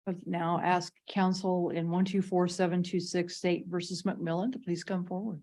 I'll now ask counsel in 124-726 State versus McMillan to please come forward.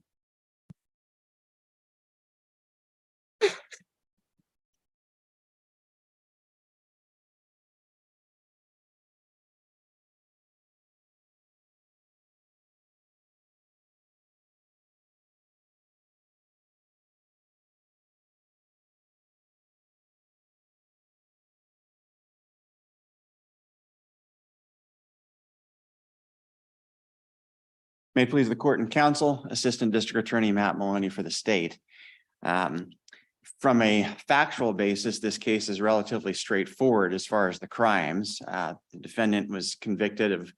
May it please the court and counsel, Assistant District Attorney Matt Maloney for the state. From a factual basis, this case is relatively straightforward as far as the crimes. The defendant was convicted of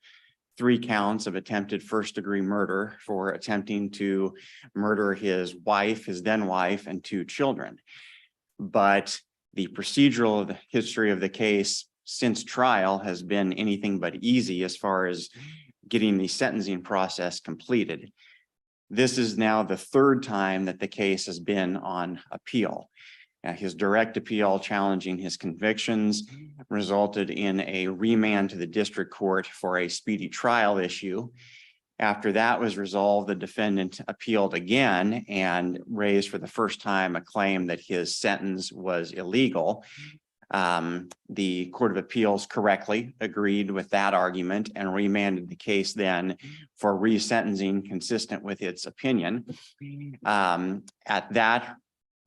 3 counts of attempted first-degree murder for attempting to murder his wife, his then wife, and 2 children. But the procedural history of the case since trial has been anything but easy as far as getting the sentencing process completed. This is now the 3rd time that the case has been on appeal. His direct appeal challenging his convictions resulted in a remand to the district court for a speedy trial issue. After that was resolved, the defendant appealed again and raised for the first time a claim that his sentence was illegal. The Court of Appeals correctly agreed with that argument and remanded the case then for resentencing consistent with its opinion. At that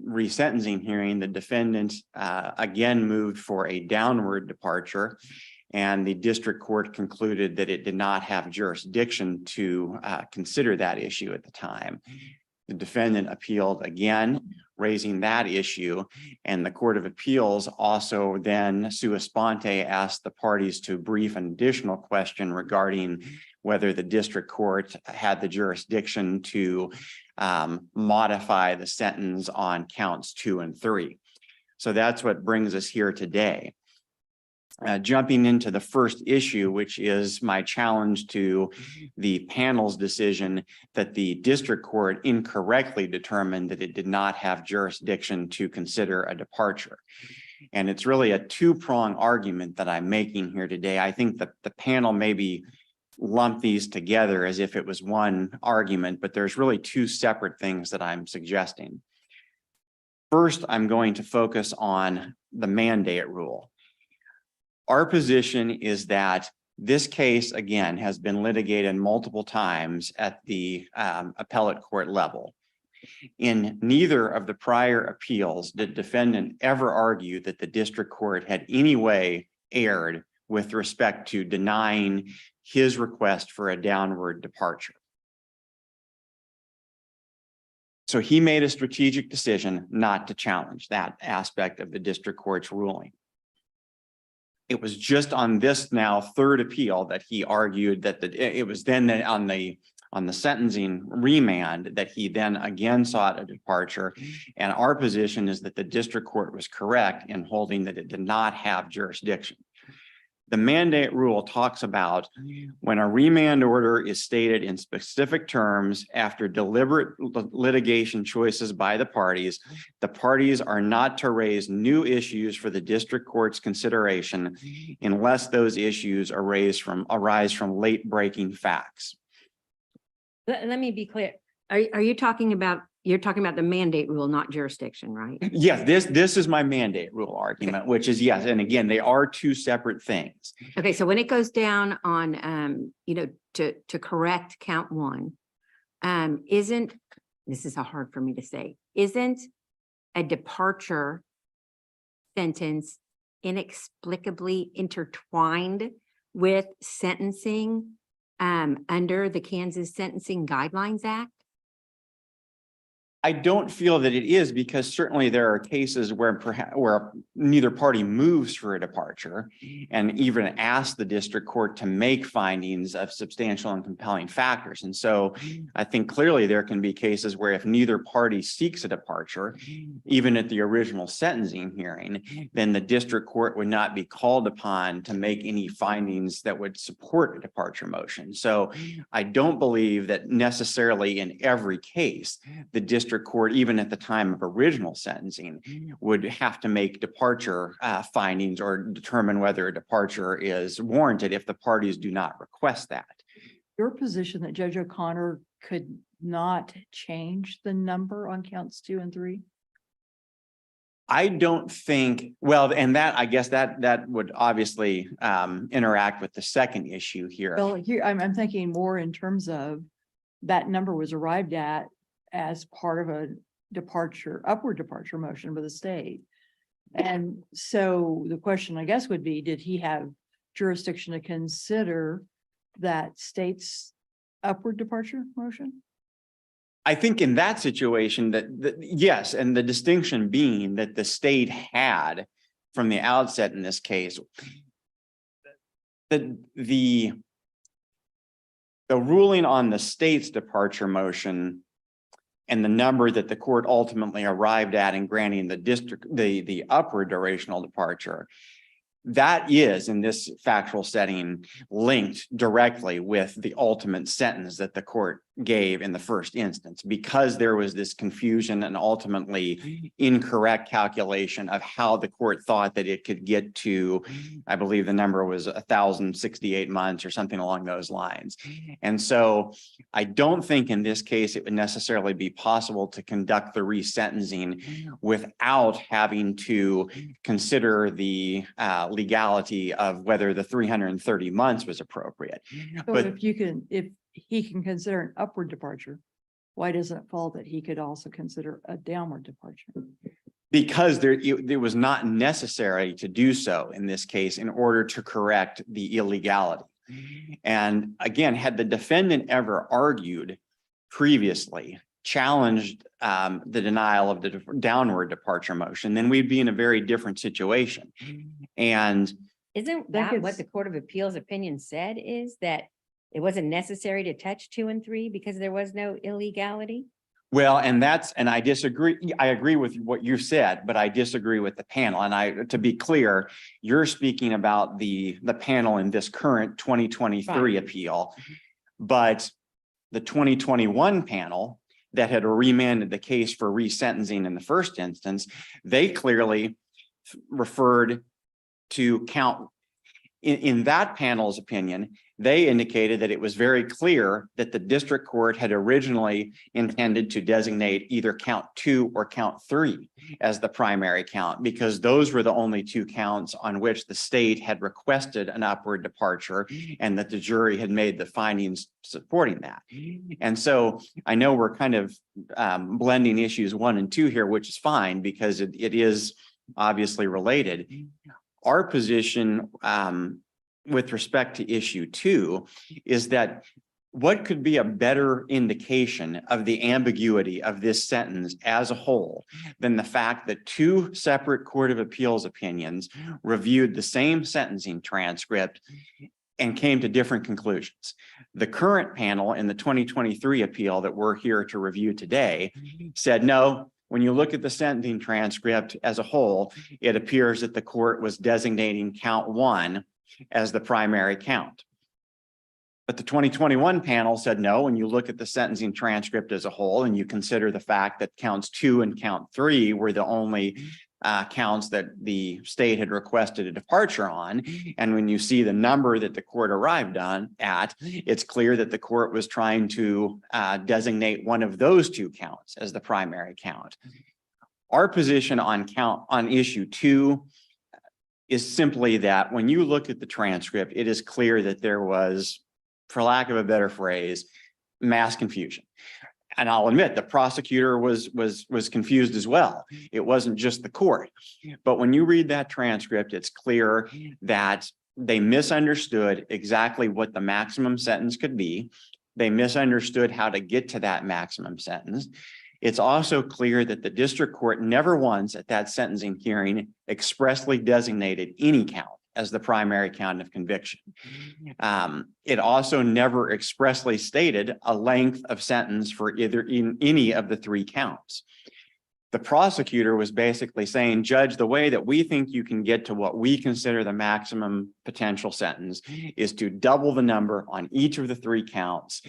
resentencing hearing, the defendant again moved for a downward departure, and the district court concluded that it did not have jurisdiction to consider that issue at the time. The defendant appealed again, raising that issue, and the Court of Appeals also then sua sponte asked the parties to brief an additional question regarding whether the district court had the jurisdiction to modify the sentence on counts 2 and 3. So that's what brings us here today. Jumping into the first issue, which is my challenge to the panel's decision that the district court incorrectly determined that it did not have jurisdiction to consider a departure. And it's really a 2-prong argument that I'm making here today. I think that the panel maybe lumped these together as if it was one argument, but there's really 2 separate things that I'm suggesting. First, I'm going to focus on the mandate rule. Our position is that this case, again, has been litigated multiple times at the appellate court level. In neither of the prior appeals did defendant ever argue that the district court had any way erred with respect to denying his request for a downward departure. So he made a strategic decision not to challenge that aspect of the district court's ruling. It was just on this now 3rd appeal that he argued that it was then on the sentencing remand that he then again sought a departure. And our position is that the district court was correct in holding that it did not have jurisdiction. The mandate rule talks about when a remand order is stated in specific terms after deliberate litigation choices by the parties are not to raise new issues for the district court's consideration unless those issues arise from late breaking facts. Let me be clear. Are you talking about, you're talking about the mandate rule, not jurisdiction, right? Yes, this is my mandate rule argument, okay. Which is yes. And again, they are 2 separate things. Okay. So when it goes down on, to correct count 1, this is hard for me to say, isn't a departure sentence inexplicably intertwined with sentencing under the Kansas Sentencing Guidelines Act? I don't feel that it is, because certainly there are cases where neither party moves for a departure and even asks the district court to make findings of substantial and compelling factors. And so I think clearly there can be cases where if neither party seeks a departure, even at the original sentencing hearing, then the district court would not be called upon to make any findings that would support a departure motion. So I don't believe that necessarily in every case the district district court, even at the time of original sentencing, would have to make departure findings or determine whether a departure is warranted if the parties do not request that. Your position that Judge O'Connor could not change the number on counts 2 and 3? I don't think, well, and that, I guess that would obviously interact with the second issue here. Well, here, I'm thinking more in terms of that number was arrived at as part of a departure, upward departure motion by the state. And so the question, I guess, would be, did he have jurisdiction to consider that state's upward departure motion? I think in that situation that yes, and the distinction being that the state had from the outset in this case, the ruling on the state's departure motion and the number that the court ultimately arrived at in granting the district the upward durational departure, that is in this factual setting linked directly with the ultimate sentence that the court gave in the first instance, because there was this confusion and ultimately incorrect calculation of how the court thought that it could get to, I believe the number was 1,068 months or something along those lines. And so I don't think in this case it would necessarily be possible to conduct the resentencing without having to consider the legality of whether the 330 months was appropriate. So But if he can consider an upward departure, why doesn't it follow that he could also consider a downward departure? because it was not necessary to do so in this case in order to correct the illegality. And again, had the defendant ever argued previously, challenged the denial of the downward departure motion, then we'd be in a very different situation. And Isn't That that what gets- the Court of Appeals opinion said, is that it wasn't necessary to touch 2 and 3 because there was no illegality? well, and I disagree. I agree with what you said, but I disagree with the panel. And to be clear, you're speaking about the panel in this current 2023 appeal, but the 2021 panel that had remanded the case for resentencing in the first instance, they clearly referred to count. In that panel's opinion, they indicated that it was very clear that the district court had originally intended to designate either count 2 or count 3 as the primary count, because those were the only 2 counts on which the state had requested an upward departure and that the jury had made the findings supporting that. And so I know we're kind of blending issues 1 and 2 here, which is fine because it is obviously related. Our position with respect to issue 2 is that what could be a better indication of the ambiguity of this sentence as a whole than the fact that 2 separate Court of Appeals opinions reviewed the same sentencing transcript and came to different conclusions. The current panel in the 2023 appeal that we're here to review today said, no, when you look at the sentencing transcript as a whole, it appears that the court was designating count 1 as the primary count. But the 2021 panel said, no, when you look at the sentencing transcript as a whole and you consider the fact that counts 2 and count 3 were the only counts that the state had requested a departure on, and when you see the number that the court arrived at, it's clear that the court was trying to designate one of those 2 counts as the primary count. Our position on issue 2 is simply that when you look at the transcript, it is clear that there was, for lack of a better phrase, mass confusion. And I'll admit the prosecutor was confused as well. It wasn't just the court. But when you read that transcript, it's clear that they misunderstood exactly what the maximum sentence could be. They misunderstood how to get to that maximum sentence. It's also clear that the district court never once at that sentencing hearing expressly designated any count as the primary count of conviction. It also never expressly stated a length of sentence for either in any of the 3 counts. The prosecutor was basically saying, Judge, the way that we think you can get to what we consider the maximum potential sentence is to double the number on each of the 3 counts.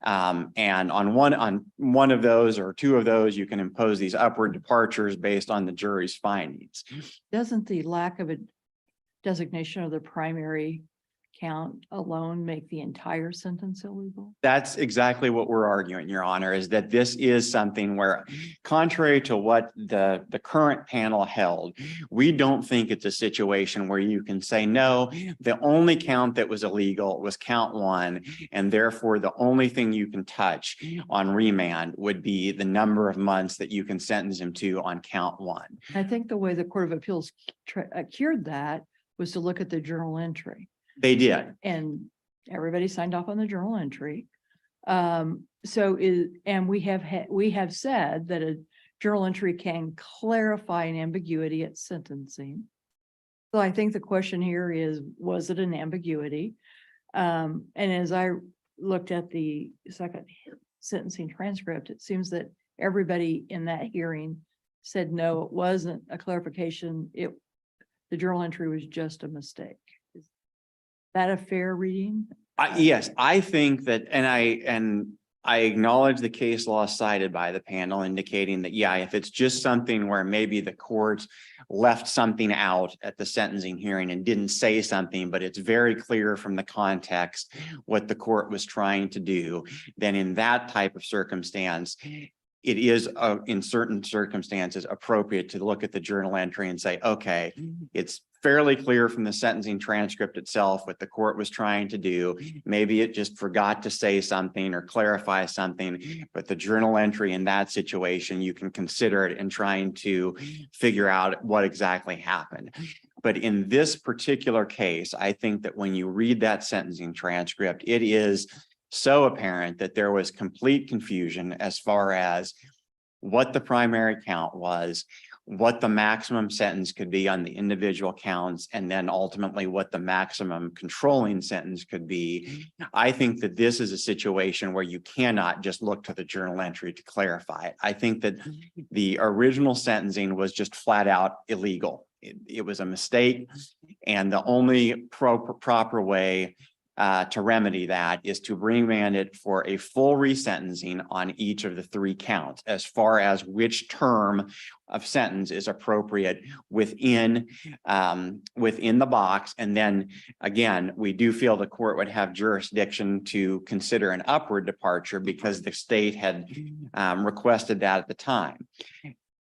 And on one of those or 2 of those, you can impose these upward departures based on the jury's findings. Doesn't the lack of a designation of the primary count alone make the entire sentence illegal? That's exactly what we're arguing, Your Honor, is that this is something where, contrary to what the current panel held, we don't think it's a situation where you can say, no, the only count that was illegal was count 1, and therefore the only thing you can touch on remand would be the number of months that you can sentence him to on count 1. I think the way the Court of Appeals cured that was to look at the journal entry. They did. And everybody signed off on the journal entry. And we have said that a journal entry can clarify an ambiguity at sentencing. So I think the question here is, was it an ambiguity? And as I looked at the second sentencing transcript, it seems that everybody in that hearing said, no, it wasn't a clarification. The journal entry was just a mistake. That a fair reading? Yes, I think that, and I acknowledge the case law cited by the panel indicating that, yeah, if it's just something where maybe the court left something out at the sentencing hearing and didn't say something, but it's very clear from the context what the court was trying to do, then in that type of circumstance, it is in certain circumstances appropriate to look at the journal entry and say, okay, it's fairly clear from the sentencing transcript itself what the court was trying to do. Maybe it just forgot to say something or clarify something, but the journal entry in that situation, you can consider it in trying to figure out what exactly happened. But in this particular case, I think that when you read that sentencing transcript, it is so apparent that there was complete confusion as far as what the primary count was, what the maximum sentence could be on the individual counts, and then ultimately what the maximum controlling sentence could be. I think that this is a situation where you cannot just look to the journal entry to clarify it. I think that the original sentencing was just flat out illegal. It was a mistake, and the only proper way to remedy that is to remand it for a full resentencing on each of the 3 counts as far as which term of sentence is appropriate within the box. And then again, we do feel the court would have jurisdiction to consider an upward departure because the state had requested that at the time.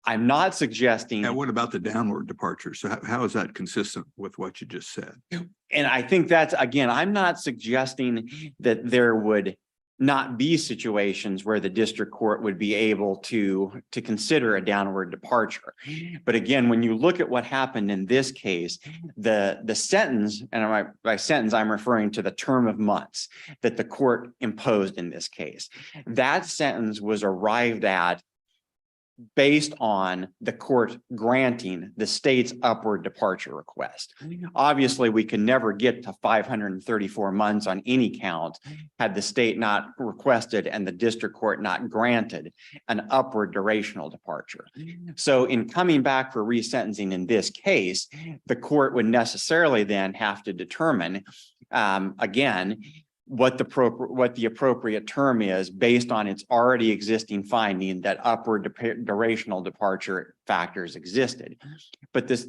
I'm not suggesting. And what about the downward departure? So how is that consistent with what you just said? And I think that's, again, I'm not suggesting that there would not be situations where the district court would be able to consider a downward departure. But again, when you look at what happened in this case, the sentence, and by sentence, I'm referring to the term of months that the court imposed in this case. That sentence was arrived at based on the court granting the state's upward departure request. Obviously, we can never get to 534 months on any count had the state not requested and the district court not granted an upward durational departure. So in coming back for resentencing in this case, the court would necessarily then have to determine, again, what the appropriate term is based on its already existing finding that upward durational departure factors existed. But this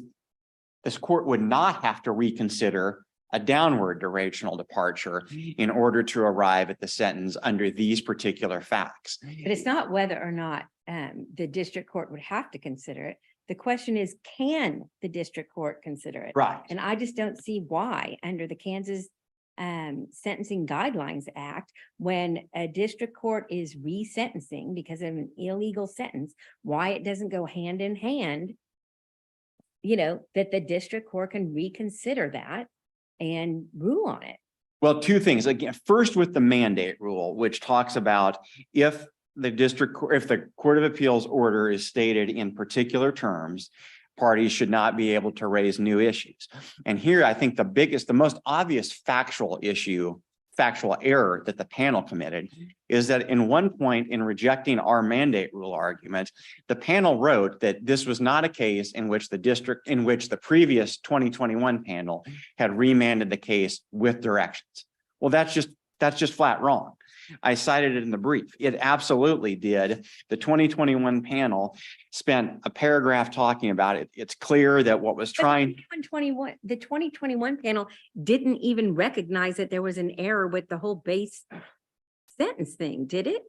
court would not have to reconsider a downward durational departure in order to arrive at the sentence under these particular facts. But it's not whether or not the district court would have to consider it. The question is, can the district court consider it? Right. And I just don't see why under the Kansas Sentencing Guidelines Act, when a district court is resentencing because of an illegal sentence, why it doesn't go hand in hand, that the district court can reconsider that and rule on it. Well, 2 things. Again, first with the mandate rule, which talks about if the Court of Appeals order is stated in particular terms, parties should not be able to raise new issues. And here, I think the most obvious factual issue factual error that the panel committed is that in one point in rejecting our mandate rule argument, the panel wrote that this was not a case in which the previous 2021 panel had remanded the case with directions. Well, that's just flat wrong. I cited it in the brief. It absolutely did. The 2021 panel spent a paragraph talking about it. It's clear that what was trying. The 2021 panel didn't even recognize that there was an error with the whole base sentence thing, did it?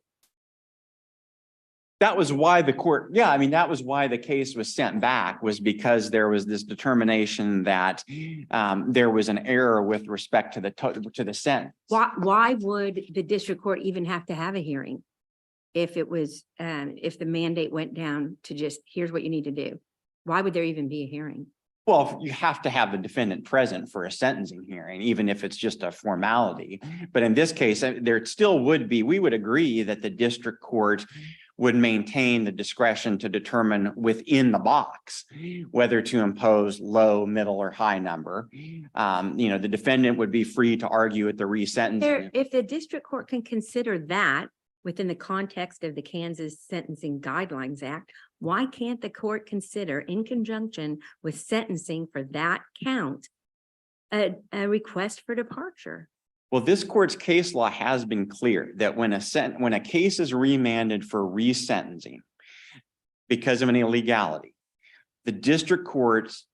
That was why the court, yeah, I mean, that was why the case was sent back, was because there was this determination that there was an error with respect to the sentence. Why would the district court even have to have a hearing if it was, if the mandate went down to just, here's what you need to do? Why would there even be a hearing? Well, you have to have the defendant present for a sentencing hearing, even if it's just a formality. But in this case, there still would be, we would agree that the district court would maintain the discretion to determine within the box whether to impose low, middle, or high number. The defendant would be free to argue at the resentencing. If the district court can consider that within the context of the Kansas Sentencing Guidelines Act, why can't the court consider, in conjunction with sentencing for that count, a request for departure? Well, this court's case law has been clear that when a case is remanded for resentencing because of an illegality, the district court's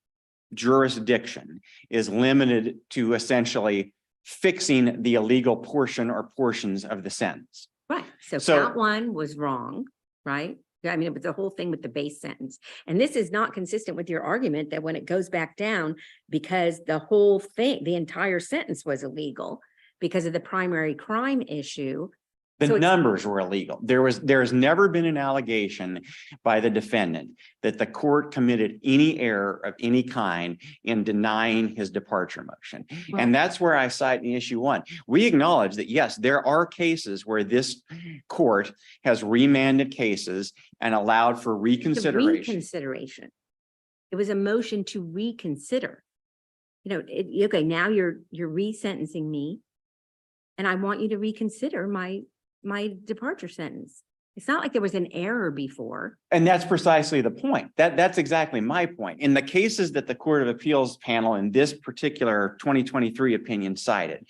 jurisdiction is limited to essentially fixing the illegal portion or portions of the sentence. Right. So count one was wrong, right? I mean, it was the whole thing with the base sentence. And this is not consistent with your argument that when it goes back down, because the whole thing, the entire sentence was illegal because of the primary crime issue. The numbers were illegal. There's never been an allegation by the defendant that the court committed any error of any kind in denying his departure motion. Right. And that's where I cite in issue 1. We acknowledge that, yes, there are cases where this court has remanded cases and allowed for reconsideration. It was a motion to reconsider. Okay, now you're resentencing me, and I want you to reconsider my departure sentence. It's not like there was an error before. And that's precisely the point. That's exactly my point. In the cases that the Court of Appeals panel in this particular 2023 opinion cited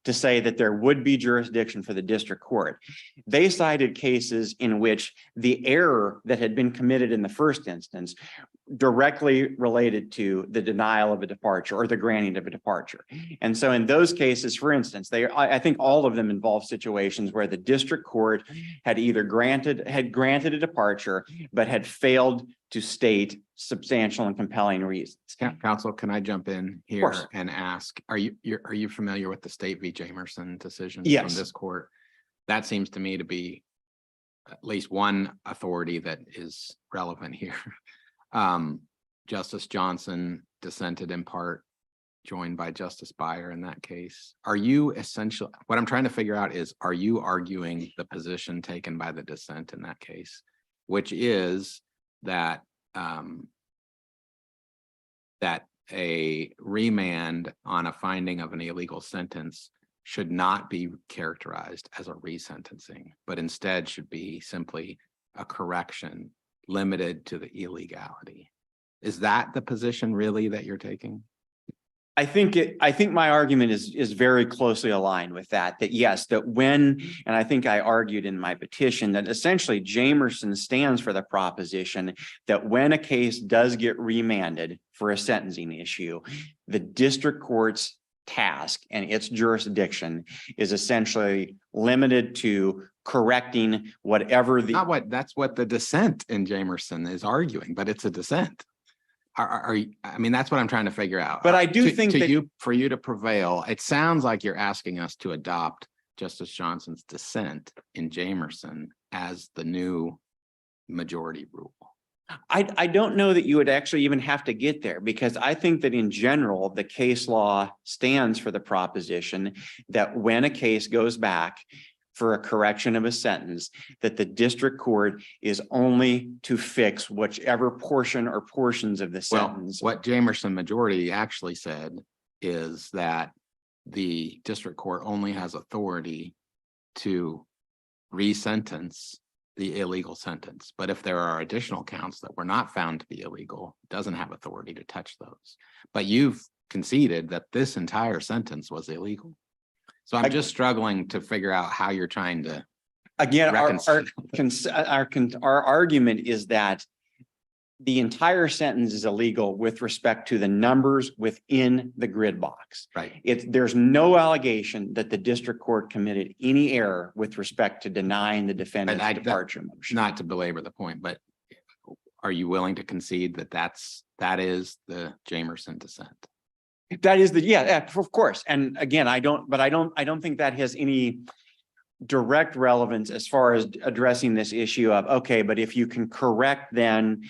to say that there would be jurisdiction for the district court, they cited cases in which the error that had been committed in the first instance directly related to the denial of a departure or the granting of a departure. And so in those cases, for instance, I think all of them involve situations where the district court had either granted a departure, but had failed to state substantial and compelling reasons. Counsel, can I jump in here and ask, are you familiar with the State v. Jamerson decision Yes. from this court? That seems to me to be at least one authority that is relevant here. Justice Johnson dissented in part, joined by Justice Breyer in that case. Are you what I'm trying to figure out is, are you arguing the position taken by the dissent in that case, which is that that a remand on a finding of an illegal sentence should not be characterized as a resentencing, but instead should be simply a correction limited to the illegality? Is that the position really that you're taking? I think my argument is very closely aligned with that yes, and I think I argued in my petition that essentially Jamerson stands for the proposition that when a case does get remanded for a sentencing issue, the district court's task and its jurisdiction is essentially limited to correcting whatever that's what the dissent in Jamerson is arguing, but it's a dissent. I mean, that's what I'm trying to figure out. But I do think that for you to prevail, it sounds like you're asking us to adopt Justice Johnson's dissent in Jamerson as the new majority rule. I don't know that you would actually even have to get there, because I think that in general, the case law stands for the proposition that when a case goes back for a correction of a sentence, that the district court is only to fix whichever portion or portions of the sentence. Well, what Jamerson majority actually said is that the district court only has authority to re-sentence the illegal sentence. But if there are additional counts that were not found to be illegal, it doesn't have authority to touch those. But you've conceded that this entire sentence was illegal. So I'm just struggling to figure out how you're trying to Again, reconcile. our argument is that the entire sentence is illegal with respect to the numbers within the grid box. Right. There's no allegation that the district court committed any error with respect to denying the defendant's departure motion. Not to belabor the point, but are you willing to concede that that is the Jamerson dissent? That is yeah, of course. And again, I don't think that has any direct relevance as far as addressing this issue of, okay, but if you can correct then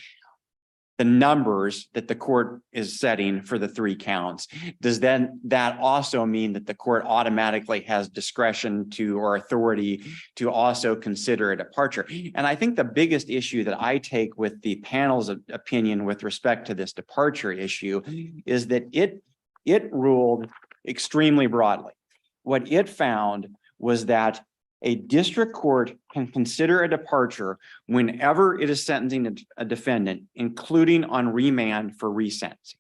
the numbers that the court is setting for the 3 counts, does then that also mean that the court automatically has discretion to or authority to also consider a departure? And I think the biggest issue that I take with the panel's opinion with respect to this departure issue is that it ruled extremely broadly. What it found was that a district court can consider a departure whenever it is sentencing a defendant, including on remand for resentencing.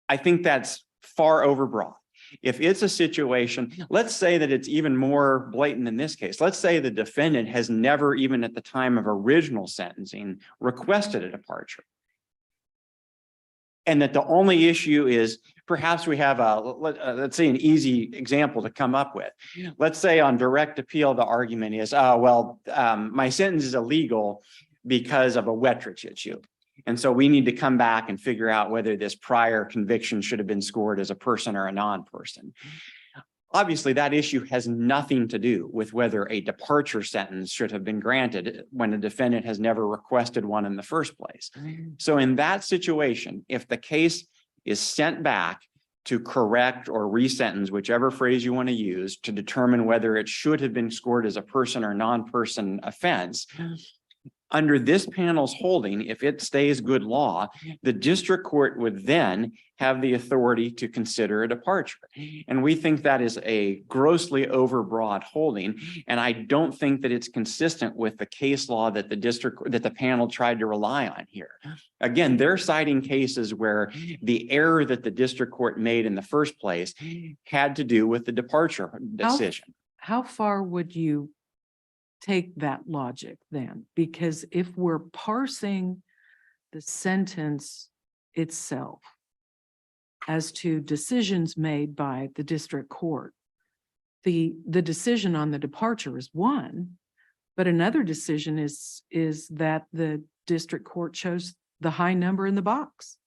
I think that's far overbroad. If it's a situation, let's say that it's even more blatant in this case. Let's say the defendant has never, even at the time of original sentencing, requested a departure. And that the only issue is perhaps we have let's say an easy example to come up with. Let's say on direct appeal, the argument is, my sentence is illegal because of a Wettrich issue. And so we need to come back and figure out whether this prior conviction should have been scored as a person or a non-person. Obviously, that issue has nothing to do with whether a departure sentence should have been granted when a defendant has never requested one in the first place. So in that situation, if the case is sent back to correct or resentence, whichever phrase you want to use, to determine whether it should have been scored as a person or non-person offense, under this panel's holding, if it stays good law, the district court would then have the authority to consider a departure. And we think that is a grossly overbroad holding. And I don't think that it's consistent with the case law that the panel tried to rely on here. Again, they're citing cases where the error that the district court made in the first place had to do with the departure decision. How far would you take that logic then? Because if we're parsing the sentence itself as to decisions made by the district court, the decision on the departure is one, but another decision is that the district court chose the high number in the box.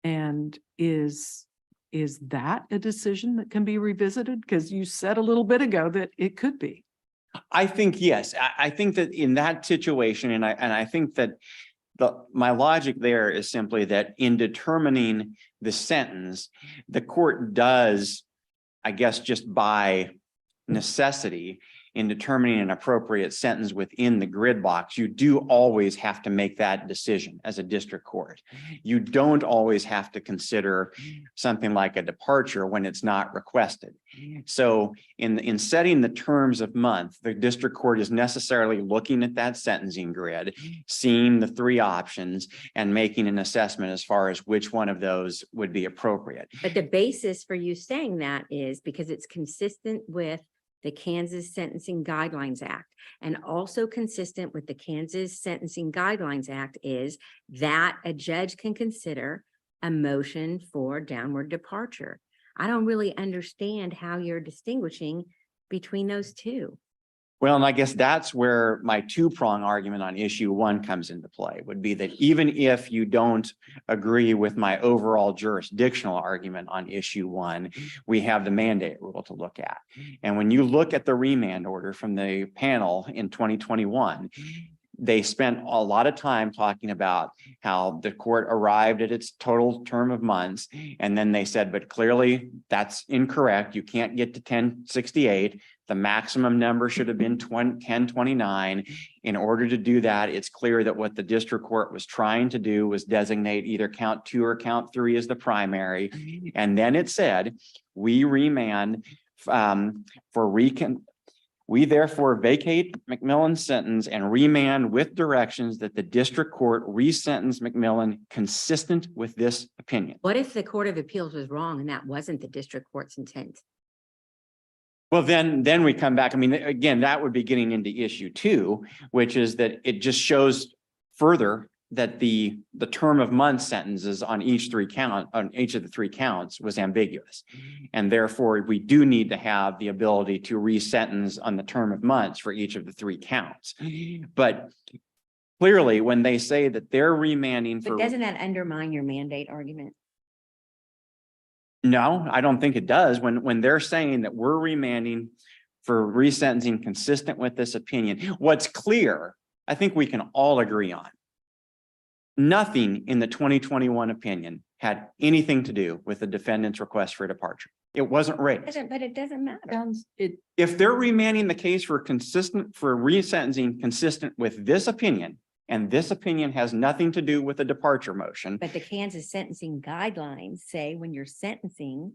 And is that a decision that can be revisited? Because you said a little bit ago that it could be. I think, yes, I think that in that situation, and I think that my logic there is simply that in determining the sentence, the court does, I guess, just by necessity, in determining an appropriate sentence within the grid box, you do always have to make that decision as a district court. You don't always have to consider something like a departure when it's not requested. So in setting the terms of month, the district court is necessarily looking at that sentencing grid, seeing the 3 options and making an assessment as far as which one of those would be appropriate. But the basis for you saying that is because it's consistent with the Kansas Sentencing Guidelines Act, and also consistent with the Kansas Sentencing Guidelines Act is that a judge can consider a motion for downward departure. I don't really understand how you're distinguishing between those two. Well, and I guess that's where my 2-prong argument on issue 1 comes into play, would be that even if you don't agree with my overall jurisdictional argument on issue 1, we have the mandate rule to look at. And when you look at the remand order from the panel in 2021, they spent a lot of time talking about how the court arrived at its total term of months. And then they said, but clearly that's incorrect. You can't get to 1068. The maximum number should have been 1029. In order to do that, it's clear that what the district court was trying to do was designate either count 2 or count 3 as the primary. And then it said, we remand we therefore vacate McMillan's sentence and remand with directions that the district court resentence McMillan consistent with this opinion. What if the Court of Appeals was wrong and that wasn't the district court's intent? Well, then we come back. I mean, again, that would be getting into issue 2, which is that it just shows further that the term of month sentences on each of the 3 counts was ambiguous. And therefore, we do need to have the ability to resentence on the term of months for each of the 3 counts. But clearly, when they say that they're remanding for. But doesn't that undermine your mandate argument? No, I don't think it does. When they're saying that we're remanding for resentencing consistent with this opinion, what's clear, I think we can all agree on. Nothing in the 2021 opinion had anything to do with the defendant's request for a departure. It wasn't raised. But it doesn't matter. If they're remanding the case for resentencing consistent with this opinion, and this opinion has nothing to do with a departure motion. But the Kansas sentencing guidelines say when you're sentencing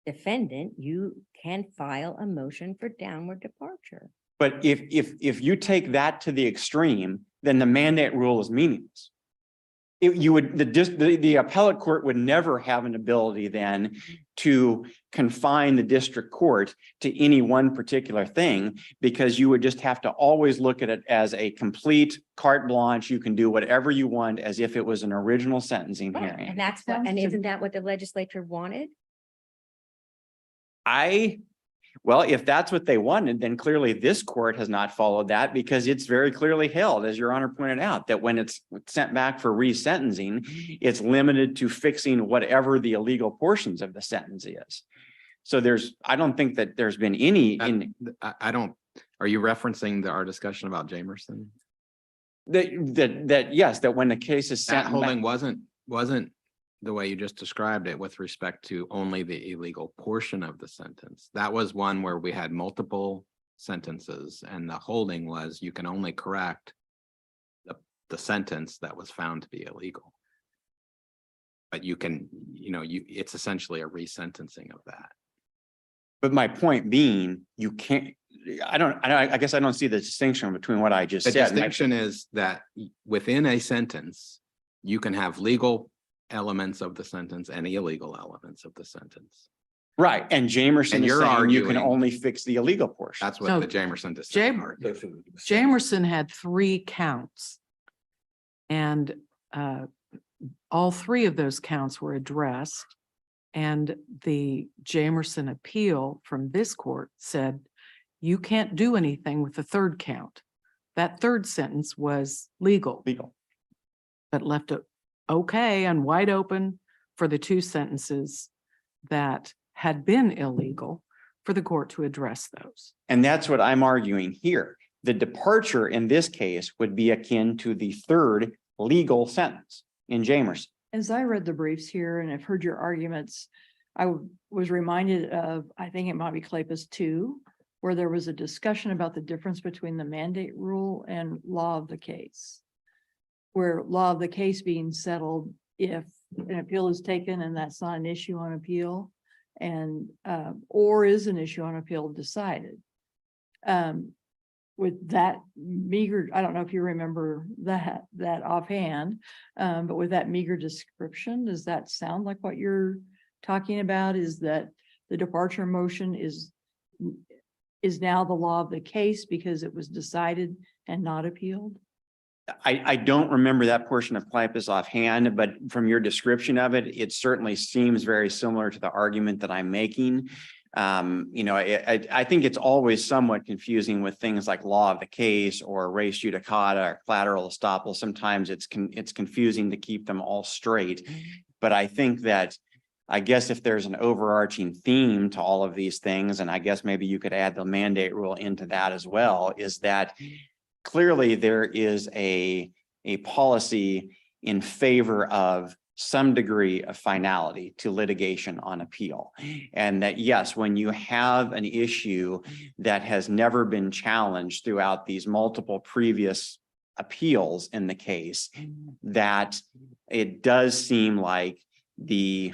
defendant, you can file a motion for downward departure. But if you take that to the extreme, then the mandate rule is meaningless. The appellate court would never have an ability then to confine the district court to any one particular thing, because you would just have to always look at it as a complete carte blanche. You can do whatever you want as if it was an original sentencing hearing. And that's what, and isn't that what the legislature wanted? Well, if that's what they wanted, then clearly this court has not followed that, because it's very clearly held, as Your Honor pointed out, that when it's sent back for resentencing, it's limited to fixing whatever the illegal portions of the sentence is. So I don't think that there's been any Are you referencing our discussion about Jamerson? That when the case is That sent holding back, wasn't the way you just described it with respect to only the illegal portion of the sentence. That was one where we had multiple sentences, and the holding was you can only correct the sentence that was found to be illegal. But you can, it's essentially a resentencing of that. but my point being, you can't, I guess I don't see the distinction between what I just The said. distinction is that within a sentence, you can have legal elements of the sentence and illegal elements of the sentence. Right, and Jamerson And is you're saying you can arguing- only fix the illegal portion. That's what No, the Jamerson decision. Jamerson had 3 counts. And all 3 of those counts were addressed. And the Jamerson appeal from this court said, you can't do anything with the 3rd count. That 3rd sentence was legal, but left it okay and wide open for the 2 sentences that had been illegal for the court to address those. And that's what I'm arguing here. The departure in this case would be akin to the 3rd legal sentence in Jamerson. As I read the briefs here and I've heard your arguments, I was reminded of, I think it might be Clapus 2, where there was a discussion about the difference between the mandate rule and law of the case. Where law of the case being settled if an appeal is taken and that's not an issue on appeal, and or is an issue on appeal decided. With that meager, I don't know if you remember that offhand, but with that meager description, does that sound like what you're talking about? Is that the departure motion is now the law of the case because it was decided and not appealed? I don't remember that portion of Clapus offhand, but from your description of it, it certainly seems very similar to the argument that I'm making. I think it's always somewhat confusing with things like law of the case or res judicata or collateral estoppel. Sometimes it's confusing to keep them all straight. But I think that, I guess if there's an overarching theme to all of these things, and I guess maybe you could add the mandate rule into that as well, is that clearly there is a policy in favor of some degree of finality to litigation on appeal. And that, yes, when you have an issue that has never been challenged throughout these multiple previous appeals in the case, that it does seem like the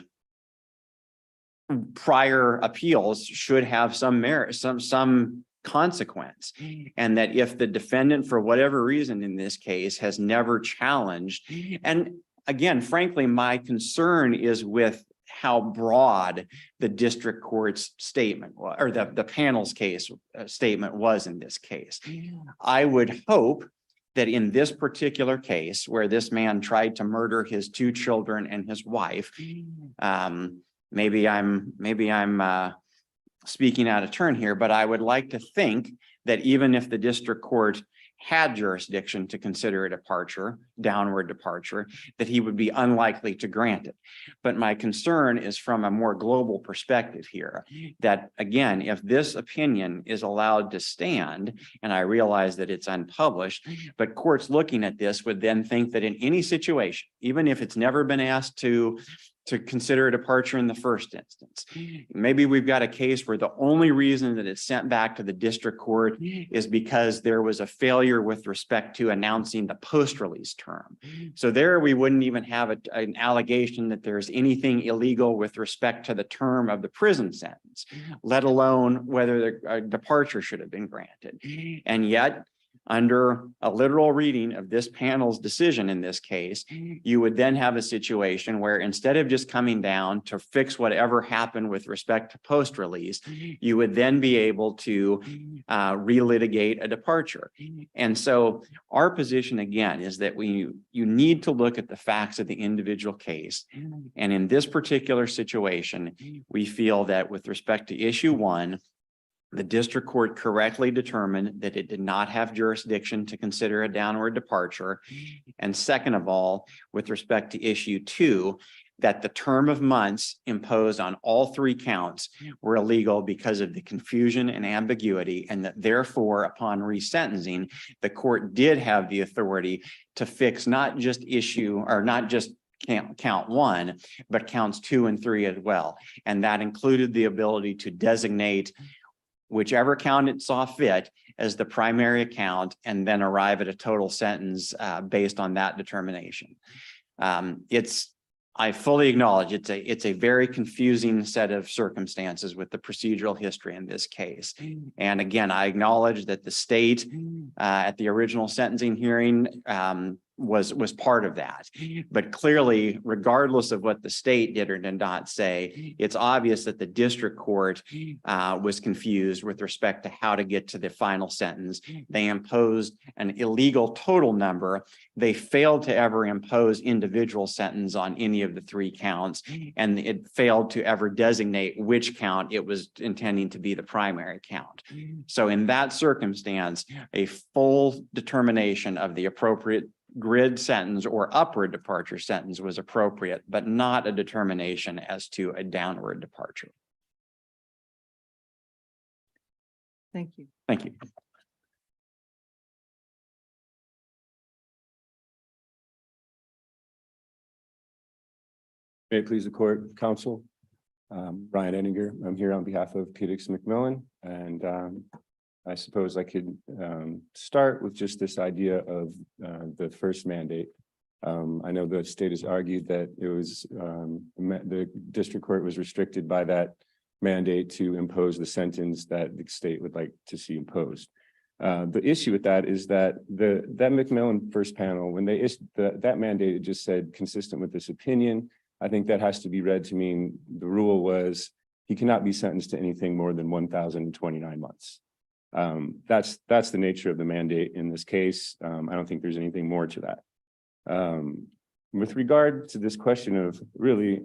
prior appeals should have some merit, some consequence. And that if the defendant, for whatever reason in this case, has never challenged, and again, frankly, my concern is with how broad the district court's statement or the panel's case statement was in this case. I would hope that in this particular case, where this man tried to murder his 2 children and his wife, maybe I'm speaking out of turn here, but I would like to think that even if the district court had jurisdiction to consider a departure, downward departure, that he would be unlikely to grant it. But my concern is from a more global perspective here, that again, if this opinion is allowed to stand, and I realize that it's unpublished, but courts looking at this would then think that in any situation, even if it's never been asked to consider a departure in the first instance. Maybe we've got a case where the only reason that it's sent back to the district court is because there was a failure with respect to announcing the post-release term. So there we wouldn't even have an allegation that there's anything illegal with respect to the term of the prison sentence, let alone whether a departure should have been granted. And yet, under a literal reading of this panel's decision in this case, you would then have a situation where instead of just coming down to fix whatever happened with respect to post-release, you would then be able to relitigate a departure. And so our position again is that you need to look at the facts of the individual case. And in this particular situation, we feel that with respect to issue 1, the district court correctly determined that it did not have jurisdiction to consider a downward departure. And second of all, with respect to issue 2, that the term of months imposed on all 3 counts were illegal because of the confusion and ambiguity, and that therefore, upon resentencing, the court did have the authority to fix not just count 1, but counts 2 and 3 as well. And that included the ability to designate whichever count it saw fit as the primary account, and then arrive at a total sentence based on that determination. I fully acknowledge it's a very confusing set of circumstances with the procedural history in this case. And again, I acknowledge that the state at the original sentencing hearing was part of that. But clearly, regardless of what the state did or did not say, it's obvious that the district court was confused with respect to how to get to the final sentence. They imposed an illegal total number. They failed to ever impose individual sentence on any of the 3 counts, and it failed to ever designate which count it was intending to be the primary count. So in that circumstance, a full determination of the appropriate grid sentence or upward departure sentence was appropriate, but not a determination as to a downward departure. Thank you. Thank you. May it please the court, counsel. Ryan Enninger. I'm here on behalf of Pettix McMillan, and I suppose I could start with just this idea of the first mandate. I know the state has argued that it was the district court was restricted by that mandate to impose the sentence that the state would like to see imposed. The issue with that is that that McMillan first panel, when they issued that mandate, it just said consistent with this opinion. I think that has to be read to mean the rule was he cannot be sentenced to anything more than 1,029 months. That's the nature of the mandate in this case. I don't think there's anything more to that. With regard to this question of really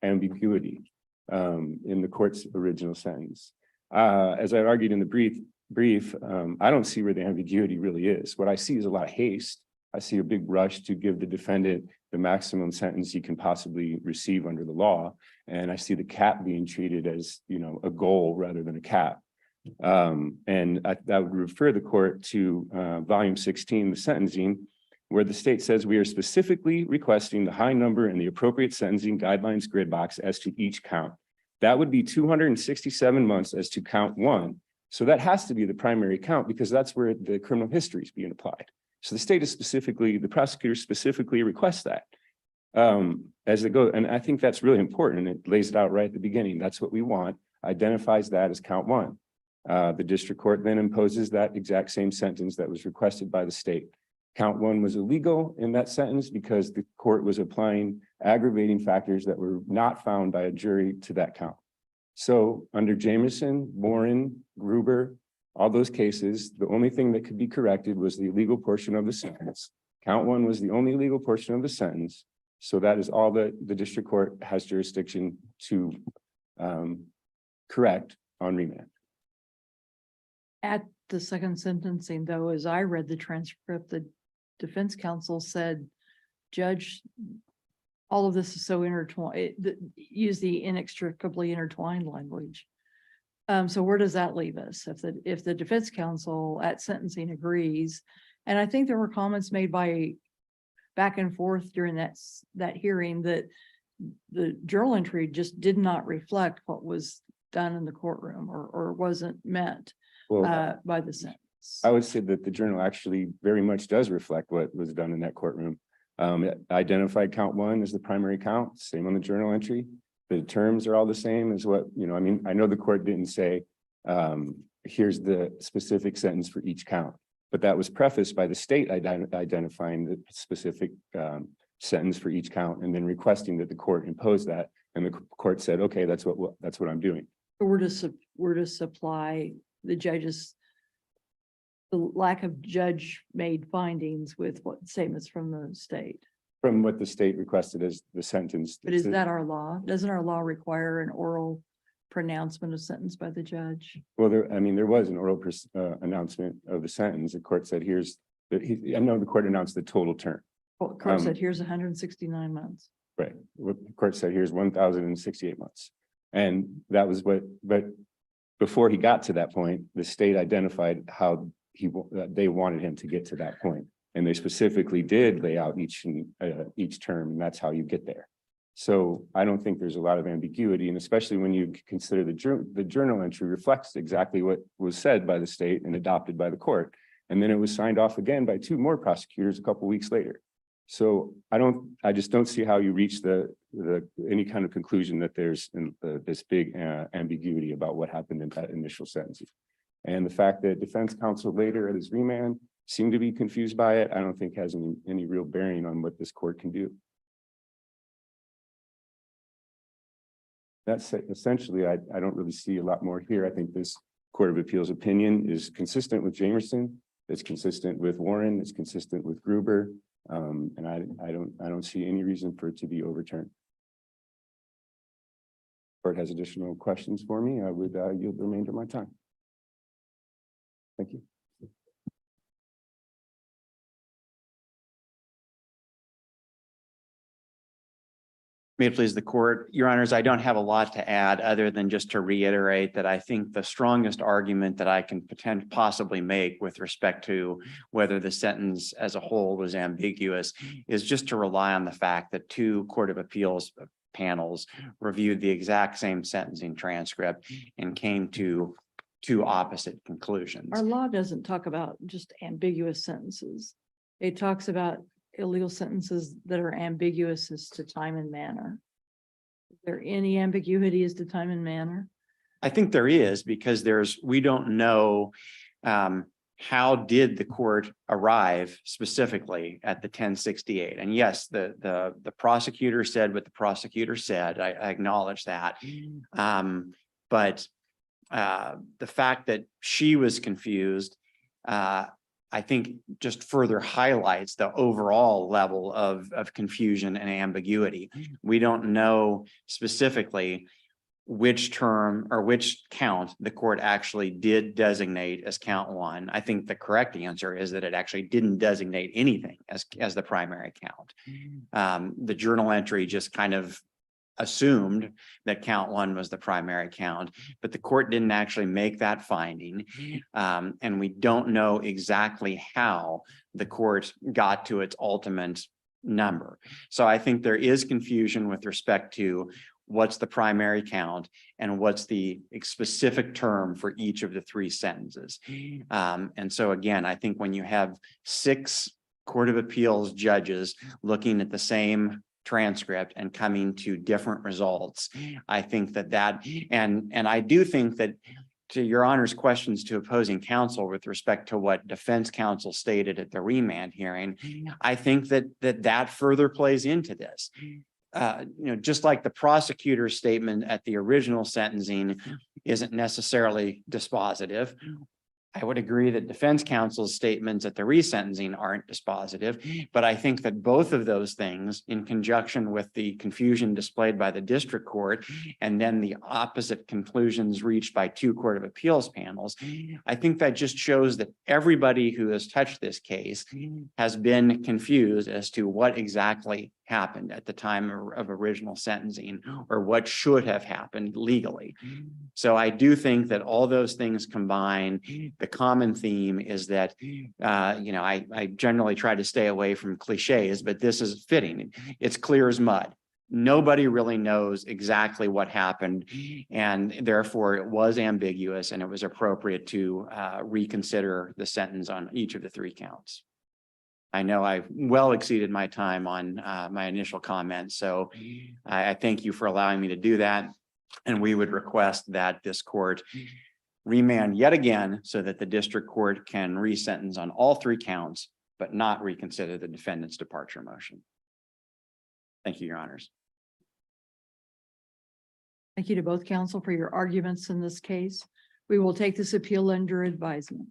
ambiguity in the court's original sentence, as I argued in the brief, I don't see where the ambiguity really is. What I see is a lot of haste. I see a big rush to give the defendant the maximum sentence he can possibly receive under the law. And I see the cap being treated as, a goal rather than a cap. And I would refer the court to volume 16, the sentencing, where the state says we are specifically requesting the high number and the appropriate sentencing guidelines grid box as to each count. That would be 267 months as to count one. So that has to be the primary count because that's where the criminal history is being applied. So the state is specifically, the prosecutor specifically requests that. As they go, and I think that's really important. And it lays it out right at the beginning. That's what we want, identifies that as count one. The district court then imposes that exact same sentence that was requested by the state. Count one was illegal in that sentence because the court was applying aggravating factors that were not found by a jury to that count. So under Jameson, Warren, Gruber, all those cases, the only thing that could be corrected was the illegal portion of the sentence. Count one was the only legal portion of the sentence. So that is all that the district court has jurisdiction to correct on remand. At the second sentencing, though, as I read the transcript, the defense counsel said, Judge, all of this is so intertwined, use the inextricably intertwined language. So where does that leave us? If the defense counsel at sentencing agrees, and I think there were comments made by back and forth during that hearing that the journal entry just did not reflect what was done in the courtroom or wasn't meant by the sentence. I would say that the journal actually very much does reflect what was done in that courtroom. It identified count one as the primary count, same on the journal entry. The terms are all the same as what, I mean, I know the court didn't say, here's the specific sentence for each count, but that was prefaced by the state identifying the specific sentence for each count and then requesting that the court impose that. And the court said, okay, that's what I'm doing. We're to supply the judges the lack of judge-made findings with what statements from the state. From what the state requested as the sentence. But is that our law? Doesn't our law require an oral pronouncement of sentence by the judge? Well, there was an oral announcement of the sentence. The court said, I know the court announced the total term. Well, the court said, here's 169 months. Right. What the court said, here's 1,068 months. And that was but before he got to that point, the state identified how they wanted him to get to that point. And they specifically did lay out each term, and that's how you get there. So I don't think there's a lot of ambiguity, and especially when you consider the journal entry reflects exactly what was said by the state and adopted by the court. And then it was signed off again by two more prosecutors a couple of weeks later. So I just don't see how you reach any kind of conclusion that there's this big ambiguity about what happened in that initial sentence. And the fact that defense counsel later at his remand seemed to be confused by it, I don't think has any real bearing on what this court can do. That's essentially, I don't really see a lot more here. I think this Court of Appeals opinion is consistent with Jamerson. It's consistent with Warren. It's consistent with Gruber. And I don't see any reason for it to be overturned. If the court has additional questions for me, I would yield the remainder of my time. Thank you. May it please the court. Your honors, I don't have a lot to add other than just to reiterate that I think the strongest argument that I can possibly make with respect to whether the sentence as a whole was ambiguous is just to rely on the fact that two Court of Appeals panels reviewed the exact same sentencing transcript and came to two opposite conclusions. Our law doesn't talk about just ambiguous sentences. It talks about illegal sentences that are ambiguous as to time and manner. Is there any ambiguity as to time and manner? I think there is, because we don't know how did the court arrive specifically at the 1068. And yes, the prosecutor said what the prosecutor said. I acknowledge that. But the fact that she was confused, I think just further highlights the overall level of confusion and ambiguity. We don't know specifically which term or which count the court actually did designate as count one. I think the correct answer is that it actually didn't designate anything as the primary count. The journal entry just kind of assumed that count one was the primary count, but the court didn't actually make that finding. And we don't know exactly how the court got to its ultimate number. So I think there is confusion with respect to what's the primary count and what's the specific term for each of the three sentences. And so again, I think when you have 6 Court of Appeals judges looking at the same transcript and coming to different results, I think and I do think that, to your honor's questions to opposing counsel with respect to what defense counsel stated at the remand hearing, I think that further plays into this. Just like the prosecutor's statement at the original sentencing isn't necessarily dispositive, I would agree that defense counsel's statements at the resentencing aren't dispositive, but I think that both of those things, in conjunction with the confusion displayed by the district court and then the opposite conclusions reached by 2 Court of Appeals panels, I think that just shows that everybody who has touched this case has been confused as to what exactly happened at the time of original sentencing or what should have happened legally. So I do think that all those things combined, the common theme is that, I generally try to stay away from cliches, but this is fitting. It's clear as mud. Nobody really knows exactly what happened, and therefore it was ambiguous, and it was appropriate to reconsider the sentence on each of the 3 counts. I know I've well exceeded my time on my initial comments, so I thank you for allowing me to do that. And we would request that this court remand yet again so that the district court can resentence on all 3 counts, but not reconsider the defendant's departure motion. Thank you, your honors. Thank you to both counsel for your arguments in this case. We will take this appeal under advisement.